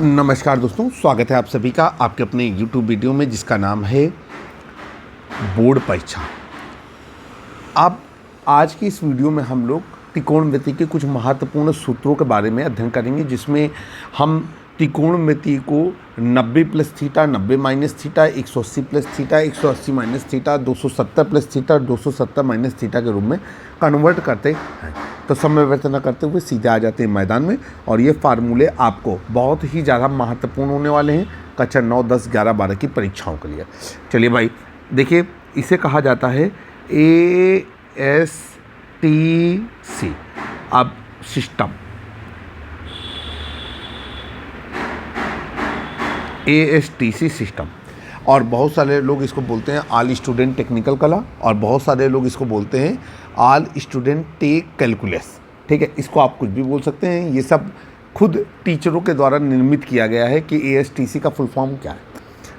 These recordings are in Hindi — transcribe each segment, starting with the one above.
नमस्कार दोस्तों, स्वागत है आप सभी का आपके अपने YouTube वीडियो में जिसका नाम है बोर्ड परीक्षा। अब आज की इस वीडियो में हम लोग त्रिकोणमिति के कुछ महत्वपूर्ण सूत्रों के बारे में अध्ययन करेंगे, जिसमें हम त्रिकोणमिति को 90 plus theta, 90 minus theta, 180 plus theta, 180 minus theta, 270 plus theta, 270 minus theta के रूप में कन्वर्ट करते हैं। तो समय व्यर्थ न करते हुए सीधे आ जाते हैं मैदान में, और ये फार्मूले आपको बहुत ही ज़्यादा महत्वपूर्ण होने वाले हैं कक्षा 9, 10, 11, 12 की परीक्षाओं के लिए। चलिए भाई देखिए, इसे कहा जाता है ASTC। अब सिस्टम ASTC सिस्टम, और बहुत सारे लोग इसको बोलते हैं ऑल स्टूडेंट टेक्निकल कला, और बहुत सारे लोग इसको बोलते हैं ऑल स्टूडेंट टेक कैलकुलस। ठीक है, इसको आप कुछ भी बोल सकते हैं। ये सब खुद टीचरों के द्वारा निर्मित किया गया है कि ASTC का फुल फॉर्म क्या है।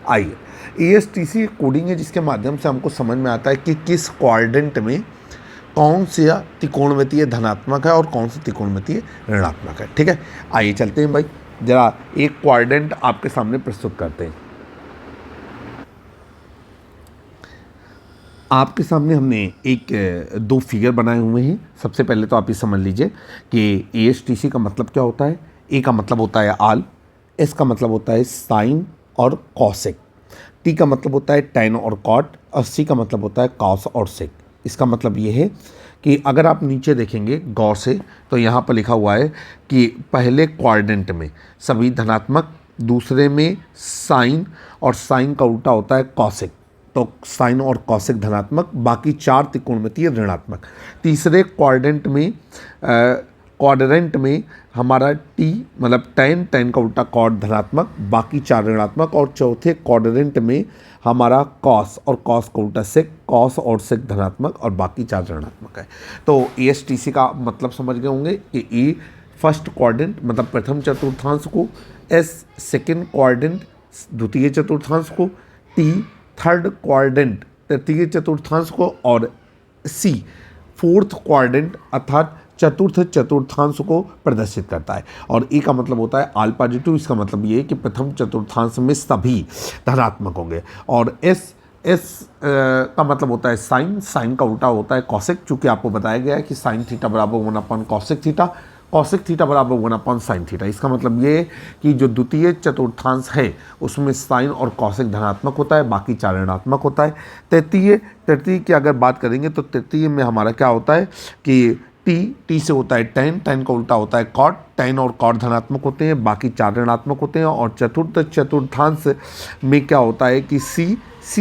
आइए, ASTC कोडिंग है जिसके माध्यम से हमको समझ में आता है कि किस क्वाड्रेंट में कौन सा त्रिकोणमितीय धनात्मक है और कौन सा त्रिकोणमितीय ऋणात्मक है। ठीक है, आइए चलते हैं भाई, जरा एक क्वाड्रेंट आपके सामने प्रस्तुत करते हैं। आपके सामने हमने दो फिगर बनाए हुए हैं। सबसे पहले तो आप ये समझ लीजिए कि ASTC का मतलब क्या होता है। ए का मतलब होता है आल, एस का मतलब होता है साइन और कॉसेक, टी का मतलब होता है टैन और कॉट, और सी का मतलब होता है कॉस और सेक। इसका मतलब ये है कि अगर आप नीचे देखेंगे गौर से तो यहाँ पर लिखा हुआ है कि पहले क्वाड्रेंट में सभी धनात्मक, दूसरे में साइन, और साइन का उल्टा होता है कॉसेक, तो साइन और कॉसेक धनात्मक, बाकी चार त्रिकोणमितीय ऋणात्मक। तीसरे क्वाड्रेंट में हमारा टी मतलब टैन, टैन का उल्टा कॉट धनात्मक, बाकी चार ऋणात्मक, और चौथे क्वाड्रेंट में हमारा कॉस, और कॉस का उल्टा सेक, कॉस और सेक धनात्मक, और बाकी चार ऋणात्मक है। तो ASTC का मतलब समझ गए होंगे कि E फर्स्ट क्वाड्रेंट मतलब प्रथम चतुर्थांश को, S सेकेंड क्वाड्रेंट द्वितीय चतुर्थांश को, T थर्ड क्वाड्रेंट तृतीय चतुर्थांश को, और C फोर्थ क्वाड्रेंट अर्थात चतुर्थ चतुर्थांश को प्रदर्शित करता है। और E का मतलब होता है आल पॉजिटिव। इसका मतलब ये है कि प्रथम चतुर्थांश में सभी धनात्मक होंगे। और S का मतलब होता है साइन, साइन का उल्टा होता है कॉसेक, चूँकि आपको बताया गया है कि साइन थीटा बराबर 1 कॉसेक थीटा, कॉसेक थीटा बराबर 1 साइन थीटा। इसका मतलब ये है कि जो द्वितीय चतुर्थांश है उसमें साइन और कॉसेक धनात्मक होता है, बाकी चार ऋणात्मक होता है। तृतीय की अगर बात करेंगे तो तृतीय में हमारा क्या होता है कि टी से होता है टैन, टैन का उल्टा होता है कॉट, टैन और कॉट धनात्मक होते हैं, बाकी चार ऋणात्मक होते हैं। और चतुर्थ चतुर्थांश में क्या होता है कि सी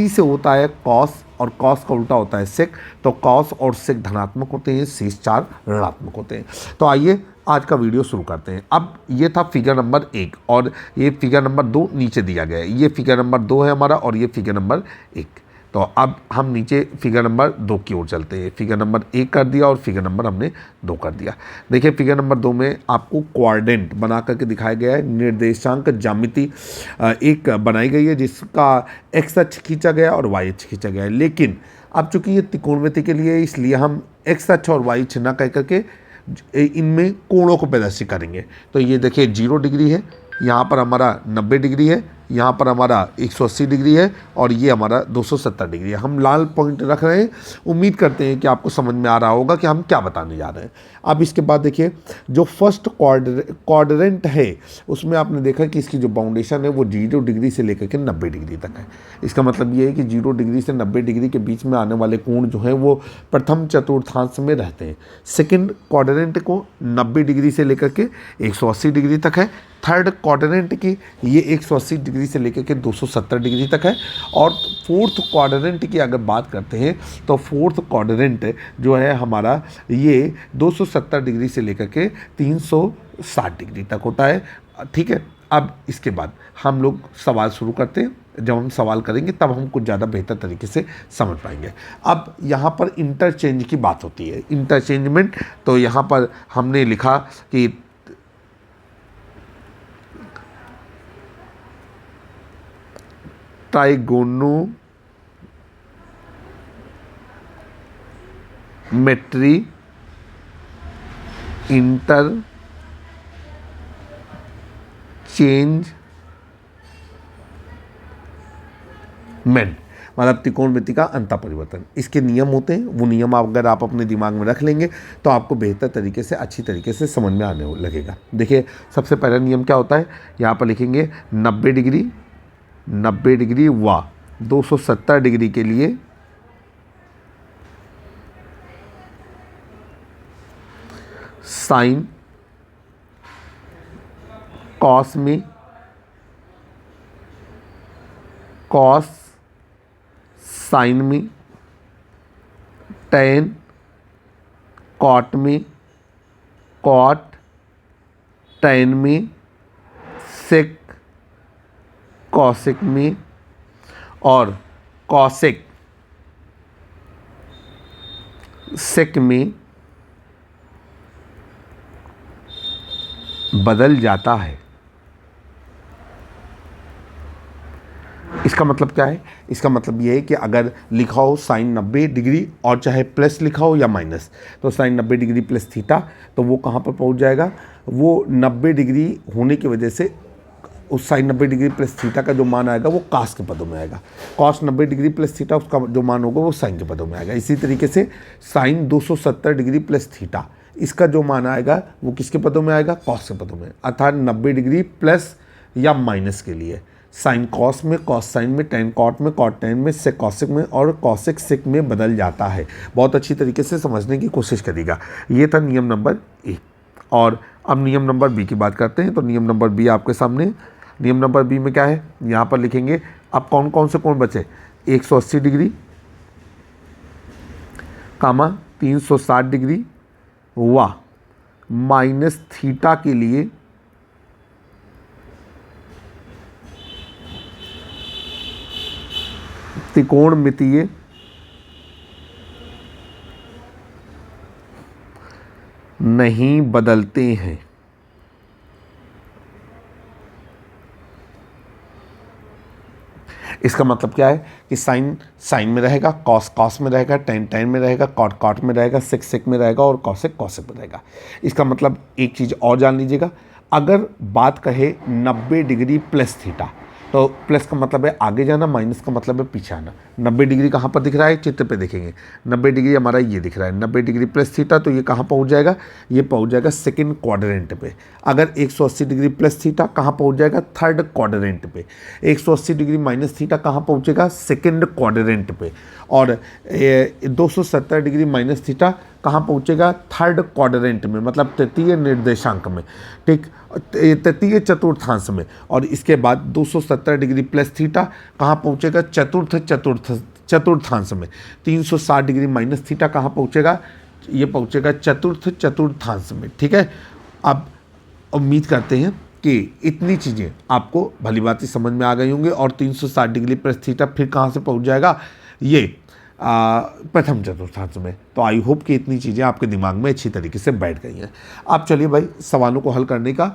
से होता है कॉस, और कॉस का उल्टा होता है सेक, तो कॉस और सेक धनात्मक होते हैं, शेष चार ऋणात्मक होते हैं। तो आइए आज का वीडियो शुरू करते हैं। अब ये था फिगर नंबर 1, और ये फिगर नंबर 2 नीचे दिया गया है। ये फिगर नंबर 2 है हमारा, और ये फिगर नंबर 1। तो अब हम नीचे फिगर नंबर 2 की ओर चलते हैं। फिगर नंबर 1 कर दिया और फिगर नंबर हमने 2 कर दिया। देखिए फिगर नंबर 2 में आपको क्वाड्रेंट बना करके दिखाया गया है। निर्देशांक ज्यामिति एक बनाई गई है जिसका एक्स अक्ष खींचा गया और वाई अक्ष खींचा गया है। लेकिन अब चूंकि ये त्रिकोणमिति के लिए, इसलिए हम एक्स अक्ष और वाई अक्ष न कह करके इनमें कोणों को प्रदर्शित करेंगे। तो ये देखिए 0 डिग्री है, यहाँ पर हमारा 90 डिग्री है, यहाँ पर हमारा 180 डिग्री है, और ये हमारा 270 डिग्री है। हम लाल पॉइंट रख रहे हैं। उम्मीद करते हैं कि आपको समझ में आ रहा होगा कि हम क्या बताने जा रहे हैं। अब इसके बाद देखिए जो फर्स्ट क्वाड्रेंट है उसमें आपने देखा कि इसकी जो बाउंडेशन है वो 0 डिग्री से लेकर के 90 डिग्री तक है। इसका मतलब ये है कि 0 डिग्री से 90 डिग्री के बीच में आने वाले कोण जो हैं वो प्रथम चतुर्थांश में रहते हैं। सेकेंड क्वाड्रेंट को 90 डिग्री से लेकर के 180 डिग्री तक है। थर्ड क्वाड्रेंट की ये 180 डिग्री से लेकर के 270 डिग्री तक है। और फोर्थ क्वाड्रेंट की अगर बात करते हैं तो फोर्थ क्वाड्रेंट जो है हमारा ये 270 डिग्री से लेकर के 360 डिग्री तक होता है। ठीक है, अब इसके बाद हम लोग सवाल शुरू करते हैं। जब हम सवाल करेंगे तब हम कुछ ज़्यादा बेहतर तरीके से समझ पाएंगे। अब यहाँ पर इंटरचेंज की बात होती है, इंटरचेंजमेंट। तो यहाँ पर हमने लिखा कि ट्राइगोनोमेट्री चेंजमेंट, मतलब त्रिकोणमिति का अंतर परिवर्तन। इसके नियम होते हैं, वो नियम अगर आप अपने दिमाग में रख लेंगे तो आपको बेहतर तरीके से, अच्छी तरीके से समझ में आने लगेगा। देखिए सबसे पहला नियम क्या होता है, यहाँ पर लिखेंगे 90 डिग्री व 270 डिग्री के लिए साइन कॉस में, कॉस साइन में, टेन कॉट में, कॉट टेन में, सेक कॉसेक में, और कॉसेक सेक में बदल जाता है। इसका मतलब क्या है, इसका मतलब ये है कि अगर लिखा हो साइन 90 डिग्री और चाहे प्लस लिखा हो या माइनस, तो साइन 90 डिग्री प्लस थीटा, तो वो कहाँ पर पहुँच जाएगा, वो 90 डिग्री होने की वजह से उस साइन 90 डिग्री प्लस थीटा का जो मान आएगा वो कास के पदों में आएगा, कॉस 90 डिग्री प्लस थीटा उसका जो मान होगा वो साइन के पदों में आएगा। इसी तरीके से साइन 270 डिग्री प्लस थीटा, इसका जो मान आएगा वो किसके पदों में आएगा, कॉस के पदों में, अर्थात 90 डिग्री प्लस या माइनस के लिए साइन कॉस में, कॉस साइन में, टेन कॉट में, कॉट टेन में, सेक कॉसेक में और कॉसेक सेक में बदल जाता है। बहुत अच्छी तरीके से समझने की कोशिश करिएगा। ये था नियम नंबर ए। और अब नियम नंबर बी की बात करते हैं। तो नियम नंबर बी आपके सामने, नियम नंबर बी में क्या है, यहाँ पर लिखेंगे अब कौन कौन से कोण बचे, 180 डिग्री कामा 360 डिग्री व माइनस थीटा के लिए त्रिकोणमितीय नहीं बदलते हैं। इसका मतलब क्या है कि साइन साइन में रहेगा, कॉस कॉस में रहेगा, टेन टेन में रहेगा, कॉट कॉट में रहेगा, सेक सेक में रहेगा और कॉसेक कॉसेक में रहेगा। इसका मतलब एक चीज़ और जान लीजिएगा, अगर बात कहे 90 डिग्री प्लस थीटा, तो प्लस का मतलब है आगे जाना, माइनस का मतलब है पीछे आना। 90 डिग्री कहाँ पर दिख रहा है, चित्र पे देखेंगे 90 डिग्री हमारा ये दिख रहा है, 90 डिग्री प्लस थीटा, तो ये कहाँ पहुँच जाएगा, ये पहुँच जाएगा सेकंड क्वाड्रेंट पे। अगर 180 डिग्री प्लस थीटा कहाँ पहुँच जाएगा, थर्ड क्वाड्रेंट पे। 180 डिग्री माइनस थीटा कहाँ पहुँचेगा, सेकंड क्वाड्रेंट पे। और 270 डिग्री माइनस थीटा कहाँ पहुँचेगा, थर्ड क्वाड्रेंट में, मतलब तृतीय निर्देशांक में, ठीक, तृतीय चतुर्थांश में। और इसके बाद 270 डिग्री प्लस थीटा कहाँ पहुँचेगा, चतुर्थांश में। 360 डिग्री माइनस थीटा कहाँ पहुँचेगा, ये पहुँचेगा चतुर्थांश में। ठीक है, अब उम्मीद करते हैं कि इतनी चीज़ें आपको भली भांति समझ में आ गई होंगी। और 360 डिग्री प्लस थीटा फिर कहाँ से पहुँच जाएगा, ये प्रथम चतुर्थांश में। तो आई होप कि इतनी चीज़ें आपके दिमाग में अच्छी तरीके से बैठ गई हैं। अब चलिए भाई सवालों को हल करने का,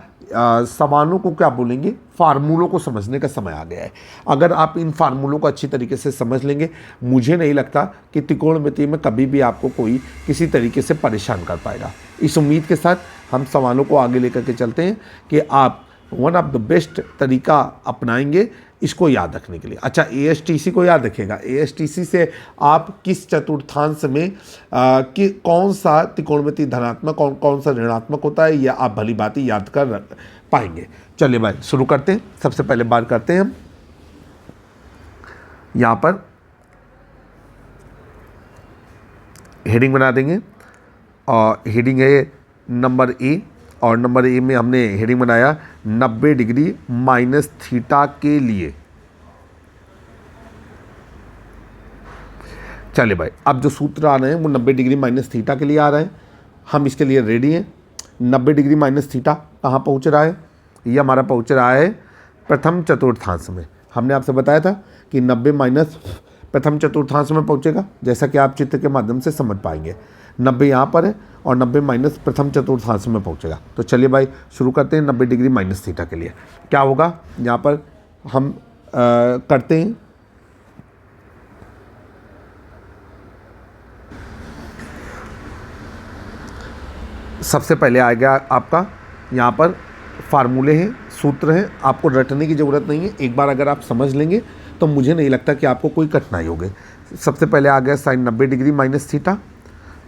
सवालों को क्या बोलेंगे, फार्मूलों को समझने का समय आ गया है। अगर आप इन फार्मूलों को अच्छी तरीके से समझ लेंगे, मुझे नहीं लगता कि त्रिकोणमिति में कभी भी आपको कोई किसी तरीके से परेशान कर पाएगा। इस उम्मीद के साथ हम सवालों को आगे लेकर के चलते हैं कि आप वन ऑफ द बेस्ट तरीका अपनाएंगे इसको याद रखने के लिए। अच्छा, ASTC को याद रखिएगा। ASTC से आप किस चतुर्थांश में कि कौन सा त्रिकोणमिति धनात्मक और कौन सा ऋणात्मक होता है, यह आप भली भांति याद कर पाएंगे। चलिए भाई शुरू करते हैं। सबसे पहले बात करते हैं हम यहाँ पर हेडिंग बना देंगे, और हेडिंग है नंबर ए, और नंबर ए में हमने हेडिंग बनाया 90 डिग्री माइनस थीटा के लिए। चलिए भाई, अब जो सूत्र आ रहे हैं वो 90 डिग्री माइनस थीटा के लिए आ रहे हैं। हम इसके लिए रेडी हैं। 90 डिग्री माइनस थीटा कहाँ पहुँच रहा है, ये हमारा पहुँच रहा है प्रथम चतुर्थांश में। हमने आपसे बताया था कि 90 माइनस प्रथम चतुर्थांश में पहुँचेगा, जैसा कि आप चित्र के माध्यम से समझ पाएंगे। 90 यहाँ पर है और 90 माइनस प्रथम चतुर्थांश में पहुँचेगा। तो चलिए भाई शुरू करते हैं। 90 डिग्री माइनस थीटा के लिए क्या होगा, यहाँ पर हम करते हैं। सबसे पहले आएगा आपका यहाँ पर फार्मूले हैं, सूत्र हैं, आपको रटने की ज़रूरत नहीं है। एक बार अगर आप समझ लेंगे तो मुझे नहीं लगता कि आपको कोई कठिनाई होगी। सबसे पहले आ गया साइन 90 डिग्री माइनस थीटा,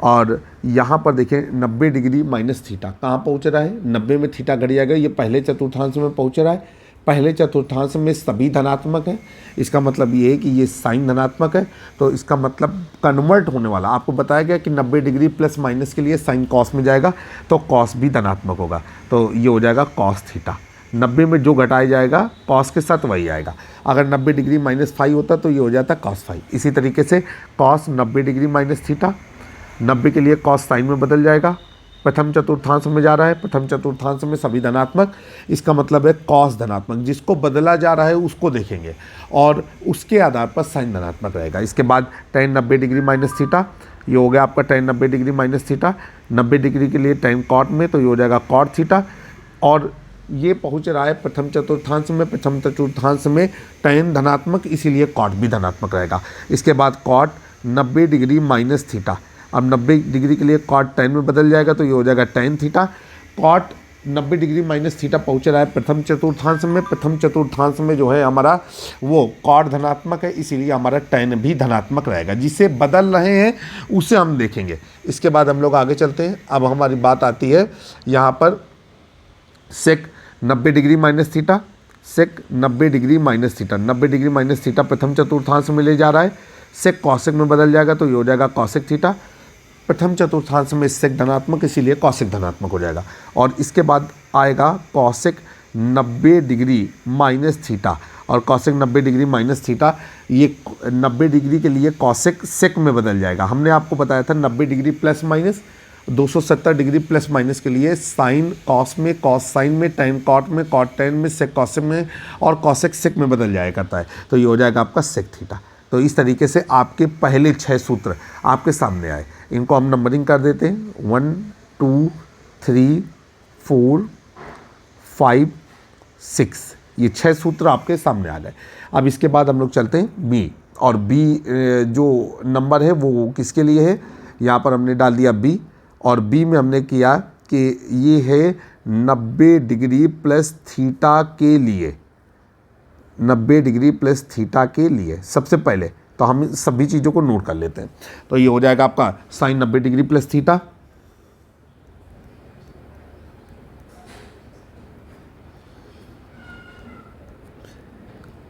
और यहाँ पर देखें 90 डिग्री माइनस थीटा कहाँ पहुँच रहा है, 90 में थीटा घट जाएगा, ये पहले चतुर्थांश में पहुँच रहा है। पहले चतुर्थांश में सभी धनात्मक है, इसका मतलब ये है कि ये साइन धनात्मक है, तो इसका मतलब कन्वर्ट होने वाला, आपको बताया गया कि 90 डिग्री प्लस माइनस के लिए साइन कॉस में जाएगा, तो कॉस भी धनात्मक होगा, तो ये हो जाएगा कॉस थीटा। 90 में जो घटाया जाएगा कॉस के साथ वही आएगा। अगर 90 डिग्री माइनस फाइव होता तो ये हो जाता कॉस फाइव। इसी तरीके से कॉस 90 डिग्री माइनस थीटा, 90 के लिए कॉस साइन में बदल जाएगा, प्रथम चतुर्थांश में जा रहा है, प्रथम चतुर्थांश में सभी धनात्मक, इसका मतलब है कॉस धनात्मक, जिसको बदला जा रहा है उसको देखेंगे और उसके आधार पर साइन धनात्मक रहेगा। इसके बाद tan 90 डिग्री माइनस थीटा, ये हो गया आपका tan 90 degree minus theta. 90 degree के लिए tan कॉट में, तो ये हो जाएगा कॉट थीटा, और ये पहुंच रहा है प्रथम चतुर्थांश में, प्रथम चतुर्थांश में tan धनात्मक, इसीलिए कॉट भी धनात्मक रहेगा। इसके बाद कॉट 90 डिग्री माइनस थीटा, अब 90 डिग्री के लिए कॉट tan में बदल जाएगा, तो ये हो जाएगा tan theta. Cot 90 degree minus theta पहुँच रहा है प्रथम चतुर्थांश में, प्रथम चतुर्थांश में जो है हमारा वो कॉट धनात्मक है, इसीलिए हमारा tan भी धनात्मक रहेगा। जिसे बदल रहे हैं उसे हम देखेंगे। इसके बाद हम लोग आगे चलते हैं। अब हमारी बात आती है यहाँ पर सेक 90 डिग्री माइनस थीटा, सेक 90 degree minus theta, 90 degree minus theta प्रथम चतुर्थांश में ले जा रहा है, सेक कौशिक में बदल जाएगा, तो ये हो जाएगा कौशिक थीटा। प्रथम चतुर्थांश में सेक धनात्मक, इसीलिए कौशिक धनात्मक हो जाएगा। और इसके बाद आएगा कौशिक 90 डिग्री माइनस थीटा, और कौशिक 90 डिग्री माइनस थीटा, ये 90 डिग्री के लिए कौशिक सेक में बदल जाएगा। हमने आपको बताया था 90 degree plus minus, 270 degree plus minus के लिए साइन कॉस में, कॉस साइन में, tan कॉट में, कॉट tan में, सेक कौशिक में, और कौशिक सेक में बदल जाया करता है, तो ये हो जाएगा आपका सेक थीटा। तो इस तरीके से आपके पहले 6 सूत्र आपके सामने आए। इनको हम नंबरिंग कर देते हैं, 1 2 3 4 5 6, ये 6 सूत्र आपके सामने आ गए। अब इसके बाद हम लोग चलते हैं बी, और बी जो नंबर है वो किसके लिए है, यहाँ पर हमने डाल दिया बी, और बी में हमने किया कि ये है 90 डिग्री प्लस थीटा के लिए, 90 डिग्री प्लस थीटा के लिए। सबसे पहले तो हम सभी चीज़ों को नोट कर लेते हैं, तो ये हो जाएगा आपका sine 90 degree plus theta,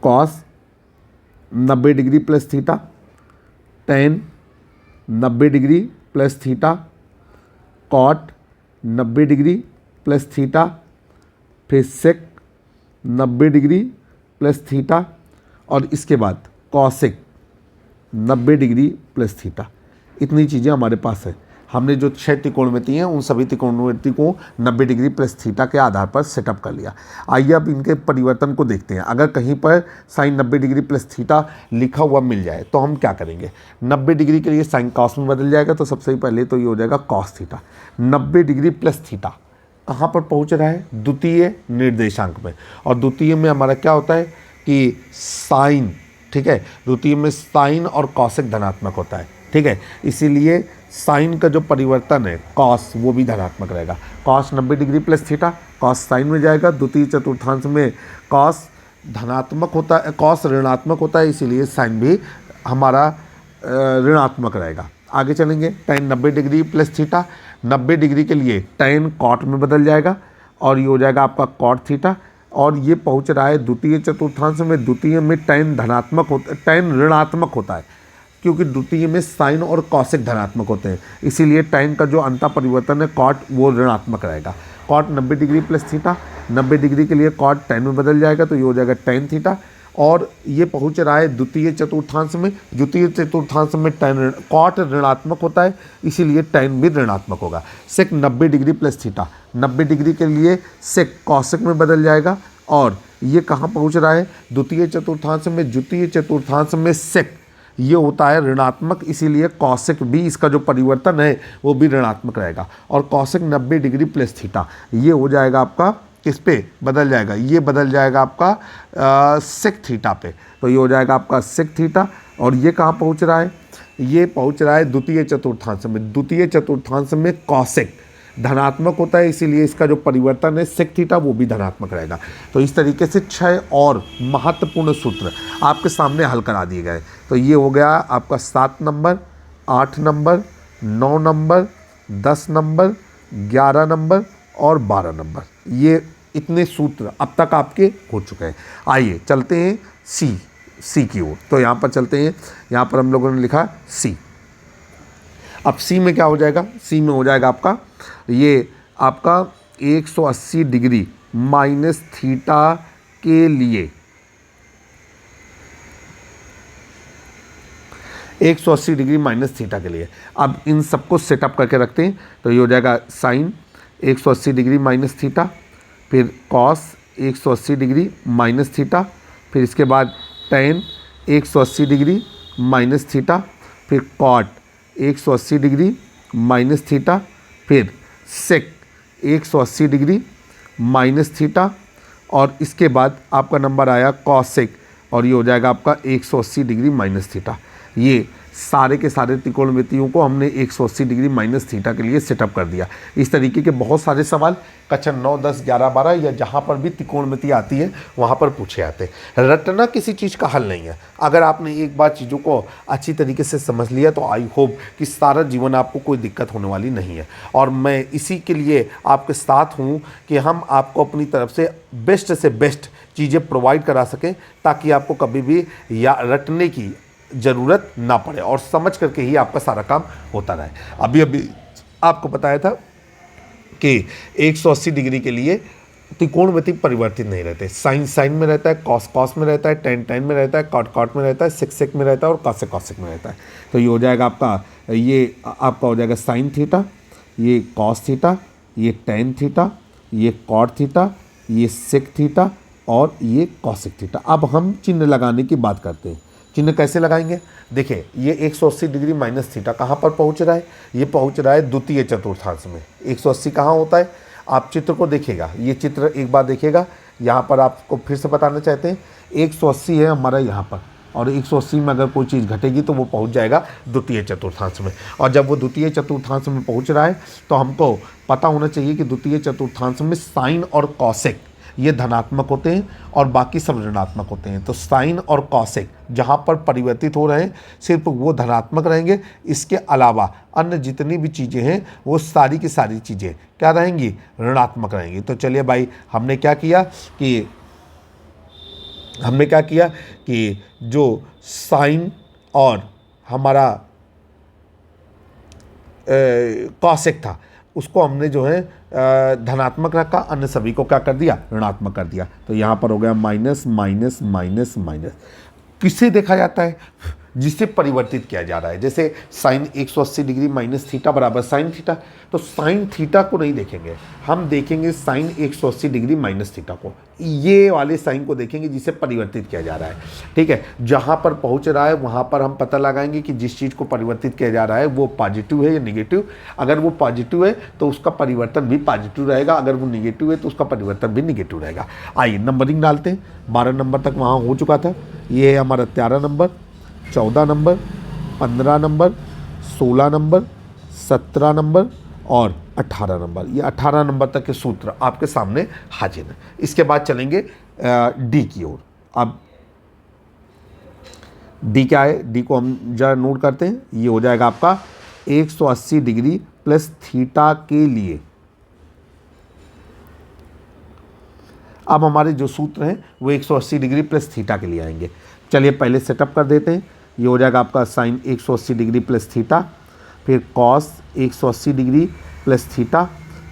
cos 90 degree plus theta, tan 90 degree plus theta, cot 90 degree plus theta, फिर सेक 90 डिग्री प्लस थीटा, और इसके बाद कॉसिक 90 डिग्री प्लस थीटा। इतनी चीज़ें हमारे पास है। हमने जो 6 त्रिकोणमिति हैं उन सभी त्रिकोणमिति को 90 डिग्री प्लस थीटा के आधार पर सेटअप कर लिया। आइए अब इनके परिवर्तन को देखते हैं। अगर कहीं पर साइन 90 डिग्री प्लस थीटा लिखा हुआ मिल जाए तो हम क्या करेंगे, 90 डिग्री के लिए साइन कॉस में बदल जाएगा, तो सबसे पहले तो ये हो जाएगा cos theta. 90 degree plus theta कहाँ पर पहुँच रहा है, द्वितीय निर्देशांक में, और द्वितीय में हमारा क्या होता है कि साइन, ठीक है, द्वितीय में साइन और कॉसिक धनात्मक होता है, ठीक है, इसीलिए साइन का जो परिवर्तन है कॉस वो भी धनात्मक रहेगा। Cos 90 degree plus theta, cos sine में जाएगा, द्वितीय चतुर्थांश में कॉस धनात्मक होता है, कॉस ऋणात्मक होता है, इसीलिए साइन भी हमारा ऋणात्मक रहेगा। आगे चलेंगे, tan 90 degree plus theta, 90 degree के लिए tan कॉट में बदल जाएगा, और ये हो जाएगा आपका कॉट थीटा, और ये पहुंच रहा है द्वितीय चतुर्थांश में। द्वितीय में tan धनात्मक होता है, tan ऋणात्मक होता है, क्योंकि द्वितीय में साइन और कॉसिक धनात्मक होते हैं, इसीलिए tan का जो अंतर परिवर्तन है कॉट वो ऋणात्मक रहेगा। Cot 90 degree plus theta, 90 degree के लिए कॉट tan में बदल जाएगा, तो ये हो जाएगा tan थीटा, और ये पहुंच रहा है द्वितीय चतुर्थांश में। द्वितीय चतुर्थांश में tan कॉट ऋणात्मक होता है, इसीलिए tan भी ऋणात्मक होगा। सेक 90 डिग्री प्लस थीटा, 90 डिग्री के लिए सेक कॉसिक में बदल जाएगा, और ये कहाँ पहुंच रहा है, द्वितीय चतुर्थांश में। द्वितीय चतुर्थांश में सेक ये होता है ऋणात्मक, इसीलिए कॉसिक भी, इसका जो परिवर्तन है वो भी ऋणात्मक रहेगा। और कॉसिक 90 डिग्री प्लस थीटा ये हो जाएगा आपका किस पे बदल जाएगा, ये बदल जाएगा आपका सेक थीटा पे, तो ये हो जाएगा आपका सेक थीटा। और ये कहाँ पहुँच रहा है, ये पहुँच रहा है द्वितीय चतुर्थांश में। द्वितीय चतुर्थांश में कॉसिक धनात्मक होता है, इसीलिए इसका जो परिवर्तन है सेक थीटा वो भी धनात्मक रहेगा। तो इस तरीके से 6 और महत्वपूर्ण सूत्र आपके सामने हल करा दिए गए। तो ये हो गया आपका 7 number, 8 number, 9 number, 10 number, 11 number और 12 नंबर। ये इतने सूत्र अब तक आपके हो चुके हैं। आइए चलते हैं सी की ओर। तो यहाँ पर चलते हैं, यहाँ पर हम लोगों ने लिखा सी। अब सी में क्या हो जाएगा, सी में हो जाएगा आपका ये आपका 180 डिग्री माइनस थीटा के लिए 180 डिग्री माइनस थीटा के लिए। अब इन सबको सेटअप करके रखते हैं। तो ये हो जाएगा साइन 180 डिग्री माइनस थीटा, फिर कॉस 180 डिग्री माइनस थीटा, फिर इसके बाद टेन 180 डिग्री माइनस थीटा, फिर कॉट 180 डिग्री माइनस थीटा, फिर सेक 180 डिग्री माइनस थीटा, और इसके बाद आपका नंबर आया कॉसेक, और ये हो जाएगा आपका 180 डिग्री माइनस थीटा। ये सारे के सारे त्रिकोणमितियों को हमने 180 डिग्री माइनस थीटा के लिए सेटअप कर दिया। इस तरीके के बहुत सारे सवाल कक्षा 9, 10, 11, 12 या जहाँ पर भी त्रिकोणमिति आती है वहाँ पर पूछे जाते हैं। रटना किसी चीज़ का हल नहीं है। अगर आपने एक बार चीज़ों को अच्छी तरीके से समझ लिया तो आई होप कि सारा जीवन आपको कोई दिक्कत होने वाली नहीं है। और मैं इसी के लिए आपके साथ हूँ कि हम आपको अपनी तरफ से बेस्ट चीज़ें प्रोवाइड करा सकें, ताकि आपको कभी भी या रटने की ज़रूरत ना पड़े और समझ करके ही आपका सारा काम होता रहे। अभी आपको बताया था कि 180 डिग्री के लिए त्रिकोणमिति परिवर्तित नहीं रहते। साइन में रहता है, कॉस में रहता है, टेन में रहता है, कॉट में रहता है, सेक में रहता है और कॉसेक में रहता है। तो ये हो जाएगा आपका, ये आपका हो जाएगा साइन थीटा, ये कॉस थीटा, ये टेन थीटा, ये कॉट थीटा, ये सेक थीटा और ये कॉसेक थीटा। अब हम चिन्ह लगाने की बात करते हैं। चिन्ह कैसे लगाएंगे? देखिए, ये 180 डिग्री माइनस थीटा कहाँ पर पहुँच रहा है? ये पहुँच रहा है द्वितीय चतुर्थांश में। 180 कहाँ होता है? आप चित्र को देखिएगा, ये चित्र एक बार देखिएगा। यहाँ पर आपको फिर से बताना चाहते हैं, 180 है हमारा यहाँ पर, और 180 में अगर कोई चीज़ घटेगी तो वो पहुँच जाएगा द्वितीय चतुर्थांश में। और जब वो द्वितीय चतुर्थांश में पहुँच रहा है तो हमको पता होना चाहिए कि द्वितीय चतुर्थांश में साइन और कॉसेक ये धनात्मक होते हैं और बाकी सब ऋणात्मक होते हैं। तो साइन और कॉसेक जहाँ पर परिवर्तित हो रहे हैं सिर्फ वो धनात्मक रहेंगे। इसके अलावा अन्य जितनी भी चीज़ें हैं वो सारी की सारी चीज़ें क्या रहेंगी? ऋणात्मक रहेंगी। तो चलिए भाई, हमने क्या किया कि जो साइन और हमारा कॉसेक था उसको हमने जो है धनात्मक रखा, अन्य सभी को क्या कर दिया? ऋणात्मक कर दिया। तो यहाँ पर हो गया माइनस माइनस माइनस माइनस। किसे देखा जाता है? जिसे परिवर्तित किया जा रहा है। जैसे साइन 180 डिग्री माइनस थीटा बराबर साइन थीटा, तो साइन थीटा को नहीं देखेंगे, हम देखेंगे साइन 180 डिग्री माइनस थीटा को। ये वाले साइन को देखेंगे जिसे परिवर्तित किया जा रहा है। ठीक है, जहाँ पर पहुँच रहा है वहाँ पर हम पता लगाएंगे कि जिस चीज़ को परिवर्तित किया जा रहा है वो पॉजिटिव है या निगेटिव। अगर वो पॉजिटिव है तो उसका परिवर्तन भी पॉजिटिव रहेगा, अगर वो निगेटिव है तो उसका परिवर्तन भी निगेटिव रहेगा। आइए नंबरिंग डालते हैं। 12 नंबर तक वहाँ हो चुका था। ये है हमारा 13 number, 14 number, 15 number, 16 number, 17 number और 18 नंबर। ये 18 नंबर तक के सूत्र आपके सामने हाजिर हैं। इसके बाद चलेंगे डी की ओर। अब डी क्या है? डी को हम जरा नोट करते हैं। ये हो जाएगा आपका 180 डिग्री प्लस थीटा के लिए। अब हमारे जो सूत्र हैं वो 180 डिग्री प्लस थीटा के लिए आएंगे। चलिए पहले सेटअप कर देते हैं। ये हो जाएगा आपका साइन 180 डिग्री प्लस थीटा, फिर कॉस 180 डिग्री प्लस थीटा,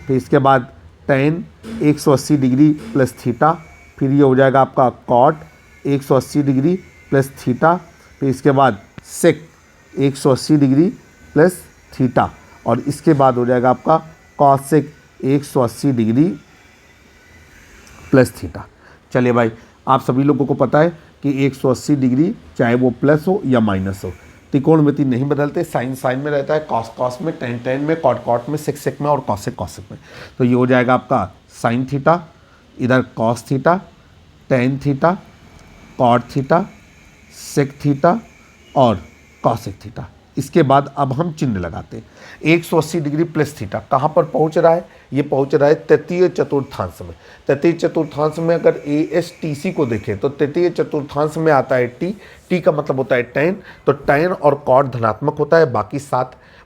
फिर इसके बाद टेन 180 डिग्री प्लस थीटा, फिर ये हो जाएगा आपका कॉट 180 डिग्री प्लस थीटा, फिर इसके बाद सेक 180 डिग्री प्लस थीटा, और इसके बाद हो जाएगा आपका कॉसेक 180 डिग्री प्लस थीटा। चलिए भाई, आप सभी लोगों को पता है कि 180 डिग्री चाहे वो प्लस हो या माइनस हो, त्रिकोणमिति नहीं बदलते। साइन में रहता है, कॉस में, टेन में, कॉट में, सेक में और कॉसेक में। तो ये हो जाएगा आपका साइन थीटा, इधर cos theta, tan theta, cot theta, sec theta और कॉसेक थीटा। इसके बाद अब हम चिन्ह लगाते हैं। 180 डिग्री प्लस थीटा कहाँ पर पहुँच रहा है? ये पहुँच रहा है तृतीय चतुर्थांश में। तृतीय चतुर्थांश में अगर ASTC को देखें तो तृतीय चतुर्थांश में आता है टी का मतलब होता है tan, तो tan और cot धनात्मक होता है,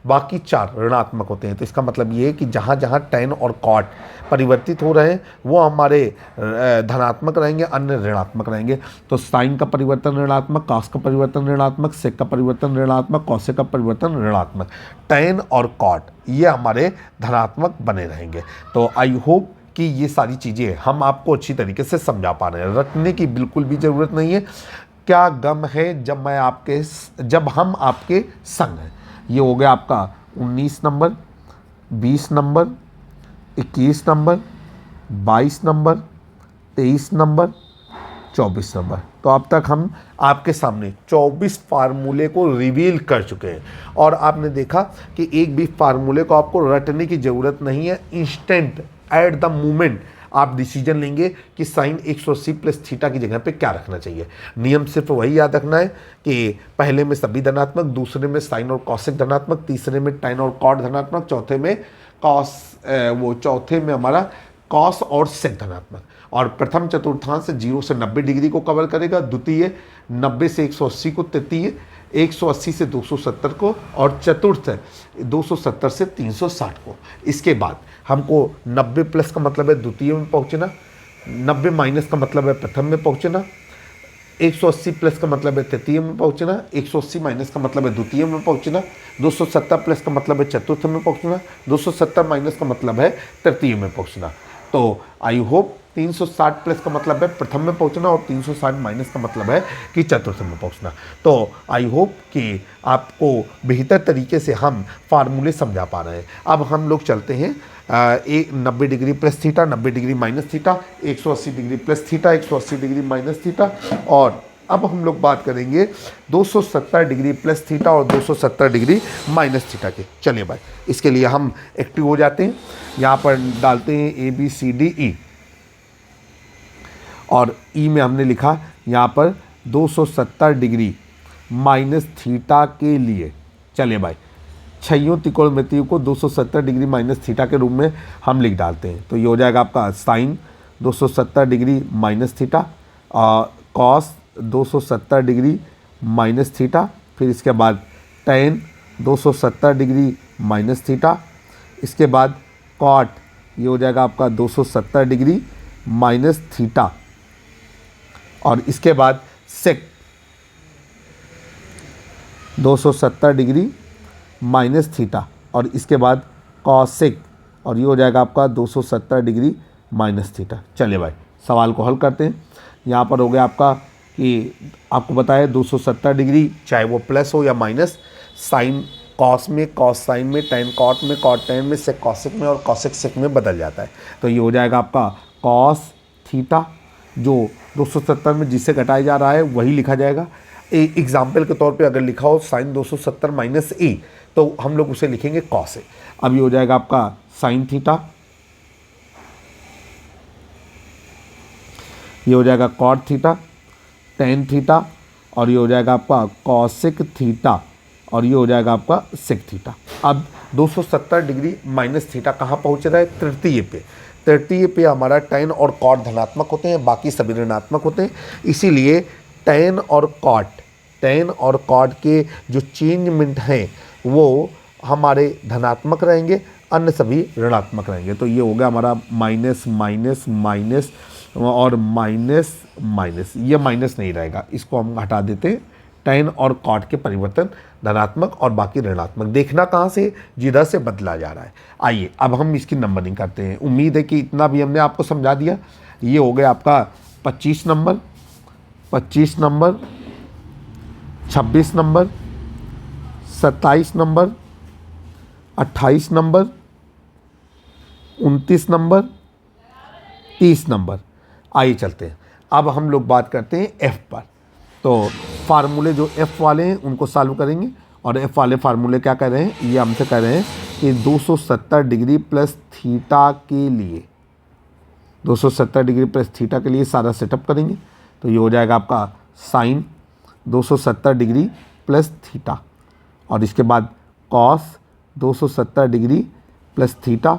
बाकी चार ऋणात्मक होते हैं। तो इसका मतलब ये है कि जहाँ जहाँ tan और cot परिवर्तित हो रहे हैं वो हमारे धनात्मक रहेंगे, अन्य ऋणात्मक रहेंगे। तो साइन का परिवर्तन ऋणात्मक, कॉस का परिवर्तन ऋणात्मक, सेक का परिवर्तन ऋणात्मक, कॉसेक का परिवर्तन ऋणात्मक, tan और cot ये हमारे धनात्मक बने रहेंगे। तो आई होप कि ये सारी चीज़ें हम आपको अच्छी तरीके से समझा पा रहे हैं। रटने की बिल्कुल भी ज़रूरत नहीं है। क्या गम है जब हम आपके संग हैं। ये हो गया आपका 19 number, 20 number, 21 number, 22 number, 23 number, 24 number. तो अब तक हम आपके सामने 24 फार्मूले को रिवील कर चुके हैं और आपने देखा कि एक भी फार्मूले को आपको रटने की ज़रूरत नहीं है। इंस्टेंट एट द मोमेंट आप डिसीजन लेंगे कि साइन 180 प्लस थीटा की जगह पे क्या रखना चाहिए। नियम सिर्फ वही याद रखना है कि पहले में सभी धनात्मक, दूसरे में साइन और कॉसेक धनात्मक, तीसरे में tan और कॉट धनात्मक, चौथे में हमारा कॉस और सेक धनात्मक। और प्रथम चतुर्थांश 0 से 90 डिग्री को कवर करेगा, द्वितीय 90 से 180 को, तृतीय 180 से 270 को और चतुर्थ 270 से 360 को। इसके बाद हमको 90 प्लस का मतलब है द्वितीय में पहुंचना, 90 माइनस का मतलब है प्रथम में पहुंचना, 180 प्लस का मतलब है तृतीय में पहुंचना, 180 माइनस का मतलब है द्वितीय में पहुंचना, 270 प्लस का मतलब है चतुर्थ में पहुंचना, 270 माइनस का मतलब है तृतीय में पहुंचना। तो आई होप 360 प्लस का मतलब है प्रथम में पहुंचना और 360 माइनस का मतलब है कि चतुर्थ में पहुंचना। तो आई होप कि आपको बेहतर तरीके से हम फार्मूले समझा पा रहे हैं। अब हम लोग चलते हैं 90 degree plus theta, 90 degree minus theta, 180 degree plus theta, 180 degree minus theta, और अब हम लोग बात करेंगे 270 डिग्री प्लस थीटा और 270 डिग्री माइनस थीटा के। चलिए भाई, इसके लिए हम एक्टिव हो जाते हैं। यहाँ पर डालते हैं ABCDE और E में हमने लिखा यहाँ पर 270 डिग्री माइनस थीटा के लिए। चलिए भाई, छयों त्रिकोणमितियों को 270 डिग्री माइनस थीटा के रूप में हम लिख डालते हैं। तो ये हो जाएगा आपका sine 270 degree minus theta, cos 270 degree minus theta, फिर इसके बाद tan 270 डिग्री माइनस थीटा, इसके बाद कॉट ये हो जाएगा आपका 270 डिग्री माइनस थीटा, और इसके बाद सेक 270 डिग्री माइनस थीटा, और इसके बाद कॉसेक, और ये हो जाएगा आपका 270 डिग्री माइनस थीटा। चलिए भाई, सवाल को हल करते हैं। यहाँ पर हो गया आपका कि आपको बताया 270 डिग्री चाहे वो प्लस हो या माइनस, साइन कॉस में, कॉस साइन में, tan कॉट में, कॉट tan में, सेक कॉसेक में और कॉसेक सेक में बदल जाता है। तो ये हो जाएगा आपका कॉस थीटा, जो 270 में जिससे घटाया जा रहा है वही लिखा जाएगा। एग्जाम्पल के तौर पे अगर लिखा हो साइन 270 माइनस ए, तो हम लोग उसे लिखेंगे कॉस ए। अब ये हो जाएगा आपका साइन थीटा, ये हो जाएगा कॉट थीटा, tan थीटा, और ये हो जाएगा आपका कॉसेक थीटा, और ये हो जाएगा आपका सेक थीटा। अब 270 डिग्री माइनस थीटा कहाँ पहुँच रहा है? तृतीय पे। तृतीय पे हमारा tan और कॉट धनात्मक होते हैं, बाकी सभी ऋणात्मक होते हैं। इसीलिए tan और कॉट के जो चेंजमेंट हैं वो हमारे धनात्मक रहेंगे, अन्य सभी ऋणात्मक रहेंगे। तो ये हो गया हमारा माइनस माइनस माइनस और माइनस माइनस, ये माइनस नहीं रहेगा, इसको हम हटा देते हैं। tan और कॉट के परिवर्तन धनात्मक और बाकी ऋणात्मक। देखना कहाँ से, जिधर से बदला जा रहा है। आइए अब हम इसकी नंबरिंग करते हैं। उम्मीद है कि इतना भी हमने आपको समझा दिया। ये हो गया आपका 25 number, 26 number, 26 number, 27 number, 28 number, 29 number, 30 number. आइए चलते हैं, अब हम लोग बात करते हैं F पर। तो फार्मूले जो F वाले हैं उनको सॉल्व करेंगे, और F वाले फार्मूले क्या कह रहे हैं, ये हमसे कह रहे हैं कि 270 डिग्री प्लस थीटा के लिए, 270 डिग्री प्लस थीटा के लिए सारा सेटअप करेंगे। तो ये हो जाएगा आपका साइन 270 डिग्री प्लस थीटा, और इसके बाद cos 270 degree plus theta,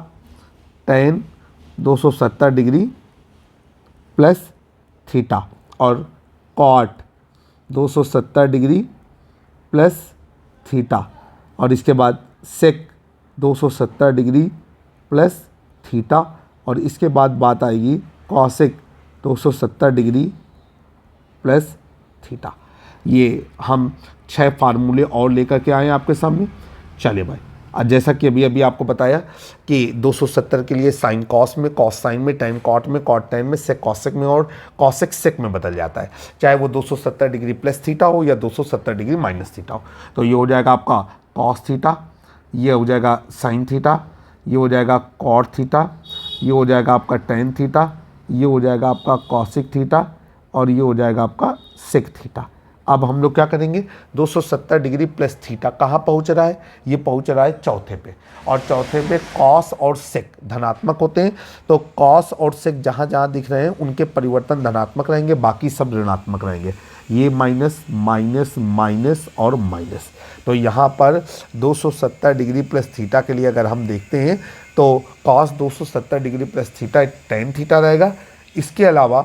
ten 270 degree plus theta और कॉट 270 डिग्री प्लस थीटा और इसके बाद सेक 270 डिग्री प्लस थीटा और इसके बाद बात आएगी कॉसेक 270 डिग्री प्लस थीटा। ये हम 6 फार्मूले और लेकर के आए हैं आपके सामने। चलिए भाई, जैसा कि अभी अभी आपको बताया कि 270 के लिए साइन कॉस में, कॉस साइन में, टेन कॉट में, कॉट टेन में, सेक कॉसेक में और कॉसेक सेक में बदल जाता है, चाहे वो 270 डिग्री प्लस थीटा हो या 270 डिग्री माइनस थीटा हो। तो ये हो जाएगा आपका कॉस थीटा, ये हो जाएगा साइन थीटा, ये हो जाएगा कॉट थीटा, ये हो जाएगा आपका टेन थीटा, ये हो जाएगा आपका कॉसिक थीटा और ये हो जाएगा आपका सेक थीटा। अब हम लोग क्या करेंगे, 270 डिग्री प्लस थीटा कहाँ पहुँच रहा है, ये पहुँच रहा है चौथे पे, और चौथे पे कॉस और सेक धनात्मक होते हैं। तो कॉस और सेक जहाँ जहाँ दिख रहे हैं उनके परिवर्तन धनात्मक रहेंगे, बाकी सब ऋणात्मक रहेंगे। ये माइनस माइनस माइनस और माइनस। तो यहाँ पर 270 डिग्री प्लस थीटा के लिए अगर हम देखते हैं तो cos 270 degree plus theta tan theta रहेगा। इसके अलावा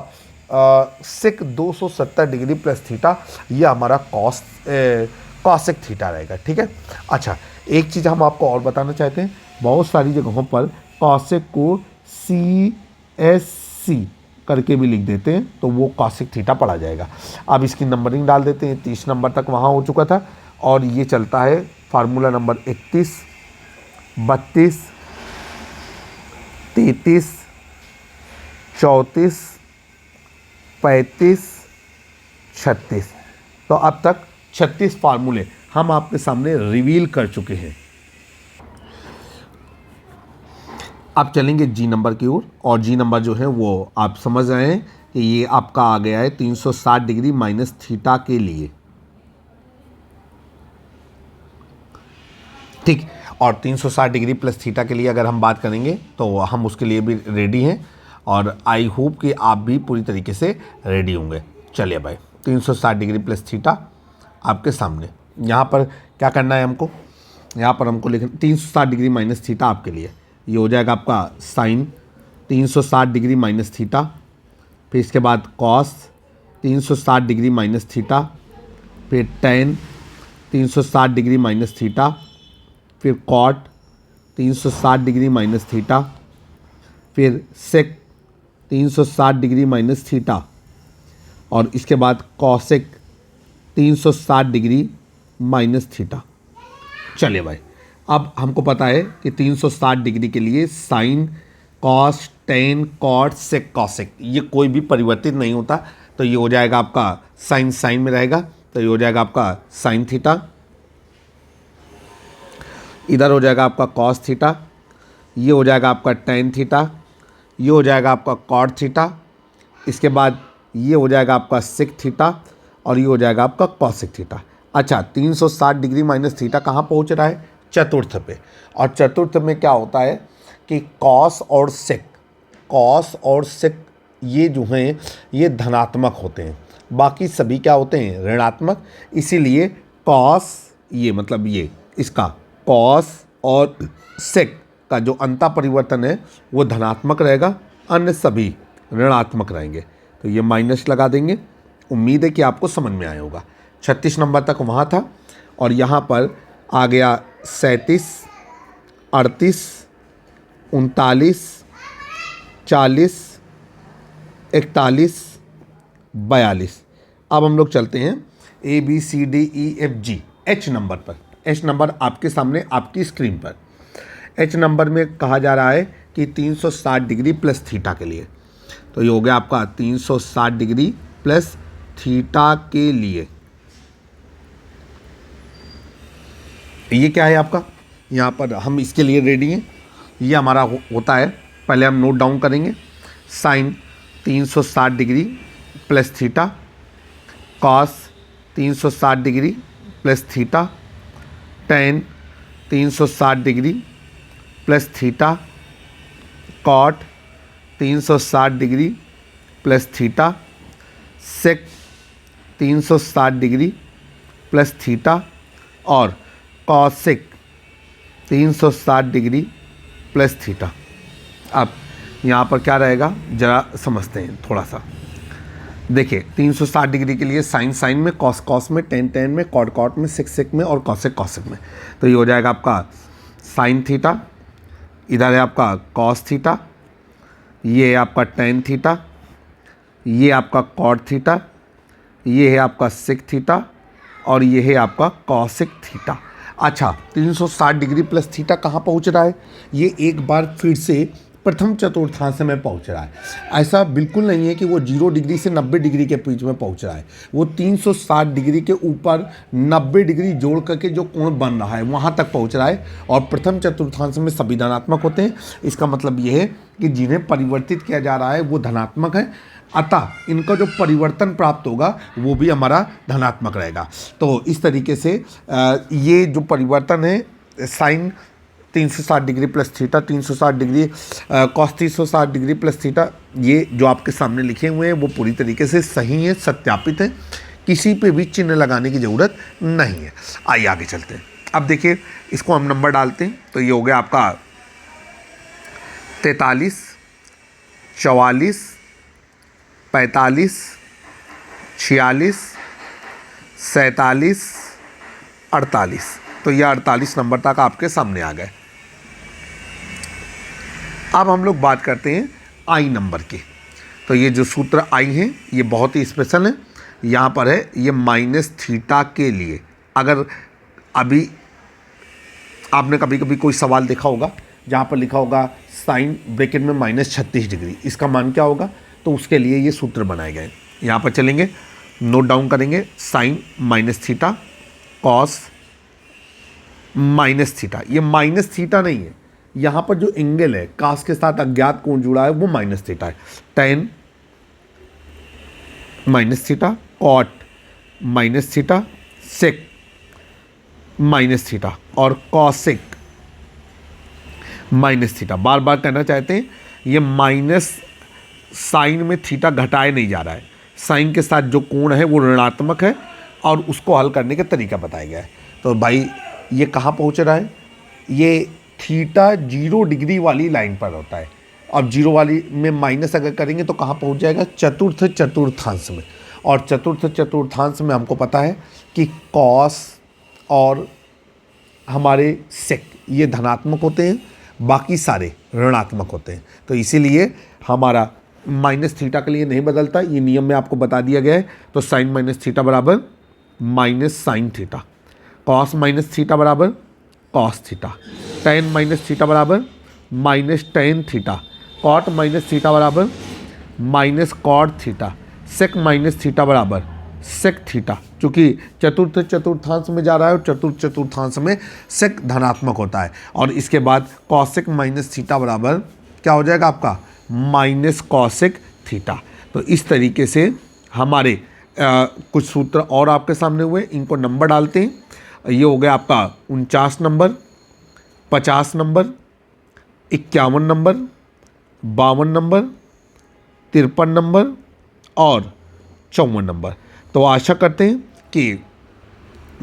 सेक 270 डिग्री प्लस थीटा ये हमारा कॉसेक थीटा रहेगा। ठीक है। अच्छा, एक चीज़ हम आपको और बताना चाहते हैं, बहुत सारी जगहों पर कॉसेक को CSC करके भी लिख देते हैं, तो वो कॉसेक थीटा पड़ा जाएगा। अब इसकी नंबरिंग डाल देते हैं, 30 नंबर तक वहाँ हो चुका था और ये चलता है फार्मूला नंबर 31, 32, 33, 34, 35, 36। तो अब तक 36 फार्मूले हम आपके सामने रिवील कर चुके हैं। अब चलेंगे जी नंबर की ओर, और जी नंबर जो है वो आप समझ रहे हैं कि ये आपका आ गया है 360 डिग्री माइनस थीटा के लिए। ठीक, और 360 डिग्री प्लस थीटा के लिए अगर हम बात करेंगे तो हम उसके लिए भी रेडी हैं और आई होप कि आप भी पूरी तरीके से रेडी होंगे। चलिए भाई, 360 डिग्री प्लस थीटा आपके सामने। यहाँ पर क्या करना है हमको, यहाँ पर हमको लिखना 360 डिग्री माइनस थीटा आपके लिए। ये हो जाएगा आपका साइन 360 डिग्री माइनस थीटा, फिर इसके बाद कॉस 360 डिग्री माइनस थीटा, फिर टेन 360 डिग्री माइनस थीटा, फिर कॉट 360 डिग्री माइनस थीटा, फिर सेक 360 डिग्री माइनस थीटा और इसके बाद कॉसेक 360 डिग्री माइनस थीटा। चलिए भाई, अब हमको पता है कि 360 डिग्री के लिए sine cos tan cot sec cosec ये कोई भी परिवर्तित नहीं होता। तो ये हो जाएगा आपका साइन साइन में रहेगा, तो ये हो जाएगा आपका साइन थीटा, इधर हो जाएगा आपका कॉस थीटा, ये हो जाएगा आपका टेन थीटा, ये हो जाएगा आपका कॉट थीटा, इसके बाद ये हो जाएगा आपका सेक थीटा और ये हो जाएगा आपका कॉसेक थीटा। अच्छा, 360 डिग्री माइनस थीटा कहाँ पहुँच रहा है, चतुर्थ पे। और चतुर्थ में क्या होता है कि कॉस और सेक ये जो हैं ये धनात्मक होते हैं, बाकी सभी क्या होते हैं, ऋणात्मक। इसीलिए कॉस ये मतलब ये इसका कॉस और सेक का जो अंता परिवर्तन है वो धनात्मक रहेगा, अन्य सभी ऋणात्मक रहेंगे। तो ये माइनस लगा देंगे। उम्मीद है कि आपको समझ में आया होगा। 36 नंबर तक वहाँ था और यहाँ पर आ गया 37, 38, 39, 40, 41, 42। अब हम लोग चलते हैं ABCDEFG H नंबर पर। H नंबर आपके सामने आपकी स्क्रीन पर। H नंबर में कहा जा रहा है कि 360 डिग्री प्लस थीटा के लिए। तो ये हो गया आपका 360 डिग्री प्लस थीटा के लिए। ये क्या है आपका, यहाँ पर हम इसके लिए रेडी हैं। ये हमारा होता है, पहले हम नोट डाउन करेंगे। Sine 360 degree plus theta, cos 360 degree plus theta, tan 360 degree plus theta, cot 360 degree plus theta, sec 360 degree plus theta और कॉसेक 360 डिग्री प्लस थीटा। अब यहाँ पर क्या रहेगा जरा समझते हैं थोड़ा सा। देखिए 360 डिग्री के लिए साइन साइन में, कॉस कॉस में, टेन टेन में, कॉट कॉट में, सिक सिक में और कॉसेक कॉसेक में। तो ये हो जाएगा आपका साइन थीटा, इधर है आपका कॉस थीटा, ये है आपका टेन थीटा, ये आपका कॉट थीटा, ये है आपका सिक थीटा और ये है आपका कॉसेक थीटा। अच्छा 360 डिग्री प्लस थीटा कहाँ पहुँच रहा है? ये एक बार फिर से प्रथम चतुर्थांश में पहुंच रहा है। ऐसा बिल्कुल नहीं है कि वो 0 डिग्री से 90 डिग्री के बीच में पहुंच रहा है। वो 360 डिग्री के ऊपर 90 डिग्री जोड़ करके जो कोण बन रहा है वहाँ तक पहुंच रहा है और प्रथम चतुर्थांश में सभी धनात्मक होते हैं। इसका मतलब ये है कि जिन्हें परिवर्तित किया जा रहा है वो धनात्मक है, अतः इनका जो परिवर्तन प्राप्त होगा वो भी हमारा धनात्मक रहेगा। तो इस तरीके से ये जो परिवर्तन है sine 360 degree plus theta, 360 degree cos 360 degree plus theta, ये जो आपके सामने लिखे हुए हैं वो पूरी तरीके से सही है, सत्यापित है, किसी पे भी चिन्ह लगाने की ज़रूरत नहीं है। आइए आगे चलते हैं। अब देखिए इसको हम नंबर डालते हैं तो ये हो गया आपका 43, 44, 45, 46, 47, 48। तो ये 48 नंबर तक आपके सामने आ गए। अब हम लोग बात करते हैं आई नंबर की। तो ये जो सूत्र आई है ये बहुत ही स्पेशल है। यहाँ पर है ये माइनस थीटा के लिए। अगर अभी आपने कभी कभी कोई सवाल देखा होगा जहाँ पर लिखा होगा साइन ब्रैकेट में -36 डिग्री, इसका मान क्या होगा? तो उसके लिए ये सूत्र बनाए गए। यहाँ पर चलेंगे, नोट डाउन करेंगे, sine minus theta, cos minus theta. ये माइनस थीटा नहीं है, यहाँ पर जो एंगल है कास के साथ अज्ञात कोण जुड़ा है वो माइनस थीटा है। Tan minus theta, cot minus theta, sec minus theta और कॉसेक माइनस थीटा। बार बार कहना चाहते हैं ये माइनस साइन में थीटा घटाए नहीं जा रहा है, साइन के साथ जो कोण है वो ऋणात्मक है और उसको हल करने का तरीका बताया गया है। तो भाई ये कहाँ पहुँच रहा है? ये थीटा 0 डिग्री वाली लाइन पर होता है। अब 0 वाली में माइनस अगर करेंगे तो कहाँ पहुँच जाएगा? चतुर्थ चतुर्थांश में। और चतुर्थ चतुर्थांश में हमको पता है कि कॉस और हमारे सेक ये धनात्मक होते हैं, बाकी सारे ऋणात्मक होते हैं। तो इसीलिए हमारा माइनस थीटा के लिए नहीं बदलता, ये नियम में आपको बता दिया गया है। तो साइन माइनस थीटा बराबर minus sine theta, cos minus theta बराबर cos theta, tan minus theta बराबर minus tan theta, cot minus theta बराबर minus cot theta, sec minus theta बराबर सेक थीटा। चूँकि चतुर्थ चतुर्थांश में जा रहा है और चतुर्थ चतुर्थांश में सेक धनात्मक होता है। और इसके बाद कॉसेक माइनस थीटा बराबर क्या हो जाएगा आपका? Minus cosec theta. तो इस तरीके से हमारे कुछ सूत्र और आपके सामने हुए, इनको नंबर डालते हैं। ये हो गया आपका 49 number, 50 number, 51 number, 52 number, 53 number और 54 नंबर। तो आशा करते हैं कि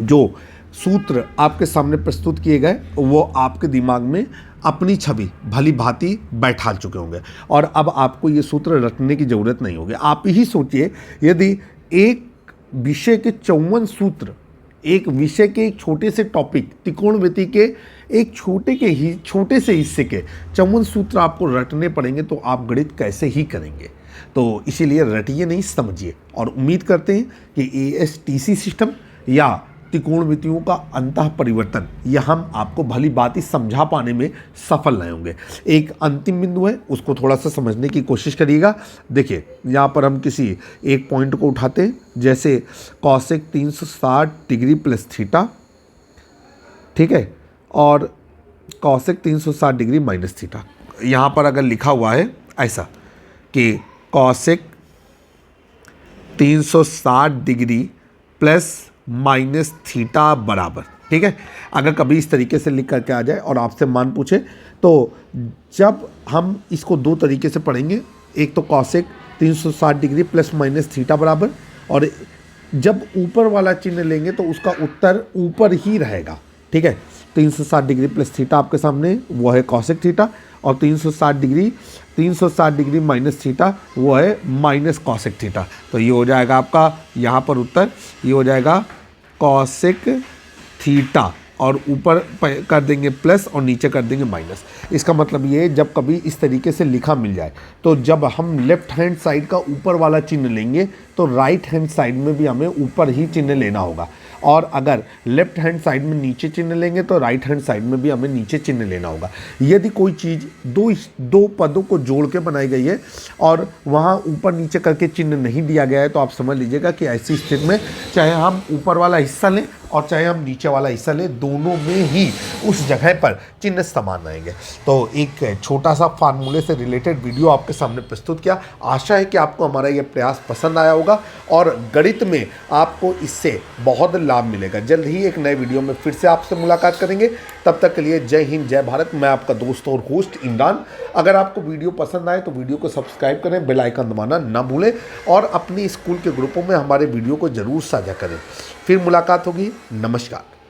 जो सूत्र आपके सामने प्रस्तुत किए गए वो आपके दिमाग में अपनी छवि भली भांति बैठा चुके होंगे और अब आपको ये सूत्र रटने की ज़रूरत नहीं होगी। आप ही सोचिए यदि एक विषय के 54 सूत्र, एक विषय के एक छोटे से टॉपिक त्रिकोणमिति के एक छोटे से हिस्से के 54 सूत्र आपको रटने पड़ेंगे तो आप गणित कैसे ही करेंगे। तो इसीलिए रटिए नहीं, समझिए। और उम्मीद करते हैं कि ASTC सिस्टम या त्रिकोणमितियों का अंतः परिवर्तन यह हम आपको भली बात ही समझा पाने में सफल रहे होंगे। एक अंतिम बिंदु है, उसको थोड़ा सा समझने की कोशिश करिएगा। देखिए यहाँ पर हम किसी एक पॉइंट को उठाते हैं, जैसे कॉसेक 360 डिग्री प्लस थीटा, ठीक है, और कॉसेक 360 डिग्री माइनस थीटा। यहाँ पर अगर लिखा हुआ है ऐसा कि cosec 360 degree plus minus theta बराबर, ठीक है, अगर कभी इस तरीके से लिख करके आ जाए और आपसे मान पूछे तो जब हम इसको दो तरीके से पढ़ेंगे, एक तो cosec 360 degree plus minus theta बराबर, और जब ऊपर वाला चिन्ह लेंगे तो उसका उत्तर ऊपर ही रहेगा, ठीक है। 360 डिग्री प्लस थीटा आपके सामने, वो है कॉसेक थीटा, और 360 डिग्री माइनस थीटा, वो है माइनस कॉसेक थीटा। तो ये हो जाएगा आपका यहाँ पर उत्तर, ये हो जाएगा कॉसेक थीटा, और ऊपर कर देंगे प्लस और नीचे कर देंगे माइनस। इसका मतलब ये है, जब कभी इस तरीके से लिखा मिल जाए तो जब हम लेफ्ट हैंड साइड का ऊपर वाला चिन्ह लेंगे तो राइट हैंड साइड में भी हमें ऊपर ही चिन्ह लेना होगा, और अगर लेफ्ट हैंड साइड में नीचे चिन्ह लेंगे तो राइट हैंड साइड में भी हमें नीचे चिन्ह लेना होगा। यदि कोई चीज़ दो पदों को जोड़ के बनाई गई है और वहाँ ऊपर नीचे करके चिन्ह नहीं दिया गया है, तो आप समझ लीजिएगा कि ऐसी स्थिति में चाहे हम ऊपर वाला हिस्सा लें और चाहे हम नीचे वाला हिस्सा लें, दोनों में ही उस जगह पर चिन्ह समान आएंगे। तो एक छोटा सा फार्मूले से रिलेटेड वीडियो आपके सामने प्रस्तुत किया। आशा है कि आपको हमारा ये प्रयास पसंद आया होगा और गणित में आपको इससे बहुत लाभ मिलेगा। जल्द ही एक नए वीडियो में फिर से आपसे मुलाकात करेंगे। तब तक के लिए जय हिंद, जय भारत। मैं आपका दोस्त और होस्ट इमरान। अगर आपको वीडियो पसंद आए तो वीडियो को सब्सक्राइब करें, बेल आइकन दबाना ना भूलें, और अपनी स्कूल के ग्रुपों में हमारे वीडियो को ज़रूर साझा करें। फिर मुलाकात होगी। नमस्कार।